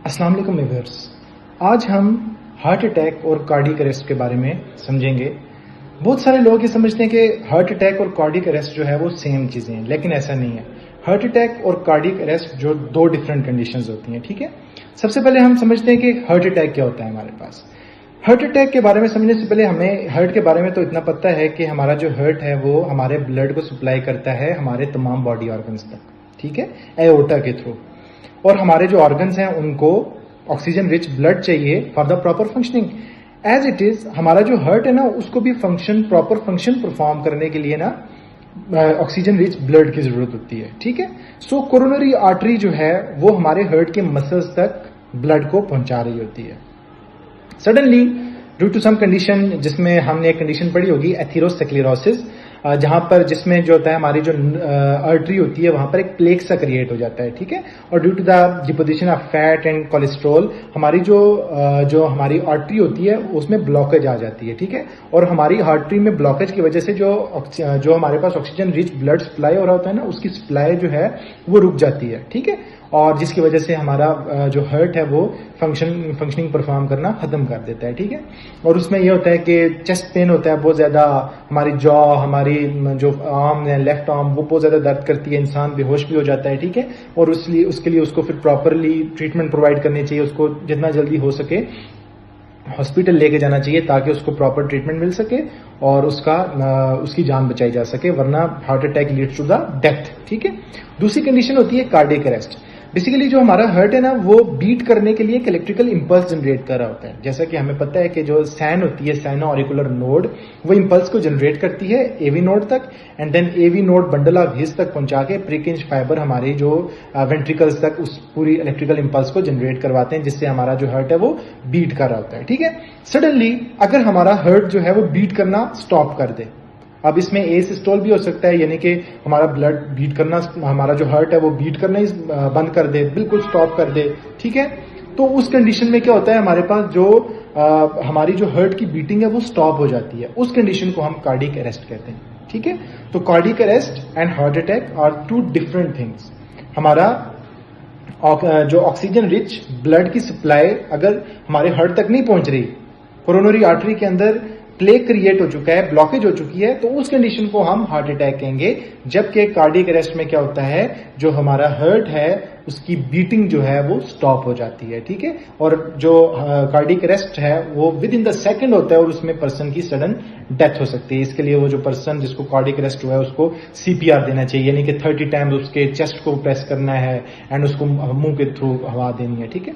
अस्सलाम वालेकुम व्यूअर्स। आज हम हार्ट अटैक और कार्डियक अरेस्ट के बारे में समझेंगे। बहुत सारे लोग ये समझते हैं कि हार्ट अटैक और कार्डियक अरेस्ट जो है वो सेम चीज़ें हैं, लेकिन ऐसा नहीं है। हार्ट अटैक और कार्डियक अरेस्ट जो दो डिफरेंट कंडीशंस होती हैं, ठीक है। सबसे पहले हम समझते हैं कि हार्ट अटैक क्या होता है हमारे पास। हार्ट अटैक के बारे में समझने से पहले हमें हार्ट के बारे में तो इतना पता है कि हमारा जो हार्ट है वो हमारे ब्लड को सप्लाई करता है हमारे तमाम बॉडी ऑर्गन्स तक, ठीक है, एओर्टा के थ्रू। और हमारे जो ऑर्गन्स हैं उनको ऑक्सीजन रिच ब्लड चाहिए for the proper functioning. As it is हमारा जो हार्ट है ना, उसको भी प्रॉपर फंक्शन परफॉर्म करने के लिए ना ऑक्सीजन रिच ब्लड की जरूरत होती है, ठीक है। सो कोरोनरी आर्टरी जो है वो हमारे हार्ट के मसल्स तक ब्लड को पहुंचा रही होती है। Suddenly due to some condition, जिसमें हमने एक कंडीशन पढ़ी होगी एथेरोस्क्लेरोसिस, जहां पर जिसमें जो होता है हमारी जो आर्टरी होती है वहां पर एक प्लेक सा क्रिएट हो जाता है, ठीक है। और due to the deposition of fat and cholesterol हमारी जो हमारी आर्टरी होती है उसमें ब्लॉकेज आ जाती है, ठीक है। और हमारी आर्टरी में ब्लॉकेज की वजह से जो हमारे पास ऑक्सीजन रिच ब्लड सप्लाई हो रहा होता है ना, उसकी सप्लाई जो है वो रुक जाती है, ठीक है। और जिसकी वजह से हमारा जो हार्ट है वो फंक्शनिंग परफॉर्म करना खत्म कर देता है, ठीक है। और उसमें ये होता है कि चेस्ट पेन होता है बहुत ज्यादा, हमारी जॉ, हमारी जो आर्म है, लेफ्ट आर्म, वो बहुत ज्यादा दर्द करती है, इंसान बेहोश भी हो जाता है, ठीक है। और उसके लिए उसको फिर प्रॉपरली ट्रीटमेंट प्रोवाइड करनी चाहिए, उसको जितना जल्दी हो सके हॉस्पिटल लेके जाना चाहिए ताकि उसको प्रॉपर ट्रीटमेंट मिल सके और उसकी जान बचाई जा सके, वरना heart attack leads to the death, ठीक है। दूसरी कंडीशन होती है कार्डियक अरेस्ट। बेसिकली जो हमारा हार्ट है ना वो बीट करने के लिए एक इलेक्ट्रिकल इंपल्स जनरेट कर रहा होता है। जैसा कि हमें पता है कि जो सैन होती है, साइनो ऑरिकुलर नोड, वो इंपल्स को जनरेट करती है एवी नोड तक, and then AV node bundle of His तक पहुंचा के प्रिकिंज फाइबर हमारे जो वेंट्रिकल्स तक उस पूरी इलेक्ट्रिकल इंपल्स को जनरेट करवाते हैं, जिससे हमारा जो हार्ट है वो बीट कर रहा होता है, ठीक है। सडनली अगर हमारा हार्ट जो है वो बीट करना स्टॉप कर दे, अब इसमें एसिस्टोल भी हो सकता है, यानी कि हमारा ब्लड बीट करना, हमारा जो हार्ट है वो बीट करना ही बंद कर दे, बिल्कुल स्टॉप कर दे, ठीक है। तो उस कंडीशन में क्या होता है, हमारे पास जो हमारी जो हार्ट की बीटिंग है वो स्टॉप हो जाती है। उस कंडीशन को हम कार्डियक अरेस्ट कहते हैं, ठीक है। तो cardiac arrest and heart attack are two different things. हमारा जो ऑक्सीजन रिच ब्लड की सप्लाई अगर हमारे हार्ट तक नहीं पहुंच रही, कोरोनरी आर्टरी के अंदर प्लेक क्रिएट हो चुका है, ब्लॉकेज हो चुकी है, तो उस कंडीशन को हम हार्ट अटैक कहेंगे। जबकि कार्डियक अरेस्ट में क्या होता है, जो हमारा हार्ट है उसकी बीटिंग जो है वो स्टॉप हो जाती है, ठीक है। और जो कार्डियक अरेस्ट है वो विद इन द सेकंड होता है और उसमें पर्सन की सडन डेथ हो सकती है। इसके लिए वो जो पर्सन जिसको कार्डियक अरेस्ट हुआ है उसको सीपीआर देना चाहिए, यानी कि 30 टाइम्स उसके चेस्ट को प्रेस करना है एंड उसको मुंह के थ्रू हवा देनी है, ठीक है।